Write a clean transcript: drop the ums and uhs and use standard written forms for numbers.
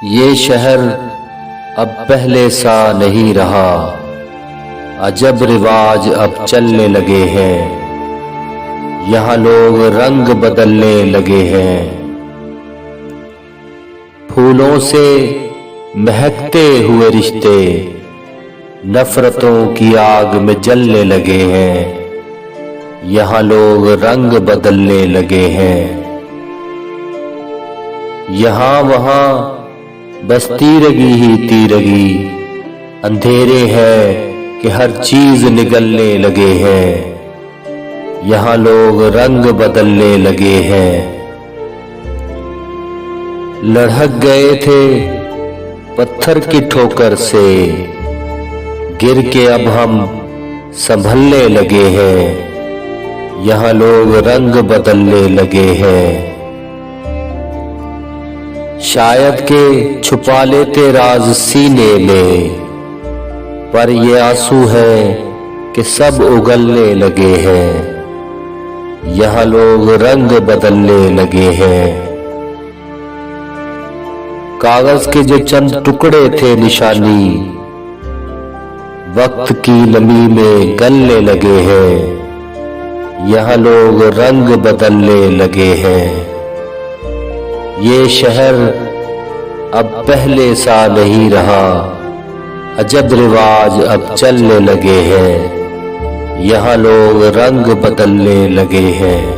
ये शहर अब पहले सा नहीं रहा, अजब रिवाज अब चलने लगे हैं। यहाँ लोग रंग बदलने लगे हैं। फूलों से महकते हुए रिश्ते नफरतों की आग में जलने लगे हैं। यहाँ लोग रंग बदलने लगे हैं। यहाँ वहाँ बस तीरगी ही तीरगी, अंधेरे हैं कि हर चीज निगलने लगे हैं। यहाँ लोग रंग बदलने लगे हैं। लढ़क गए थे पत्थर की ठोकर से, गिर के अब हम संभलने लगे हैं। यहाँ लोग रंग बदलने लगे हैं। शायद के छुपा लेते राज सीने में, पर ये आंसू है कि सब उगलने लगे हैं। यहाँ लोग रंग बदलने लगे हैं। कागज के जो चंद टुकड़े थे निशानी, वक्त की नमी में गलने लगे हैं। यहाँ लोग रंग बदलने लगे हैं। ये शहर अब पहले सा नहीं रहा, अजब रिवाज अब चलने लगे हैं। यहाँ लोग रंग बदलने लगे हैं।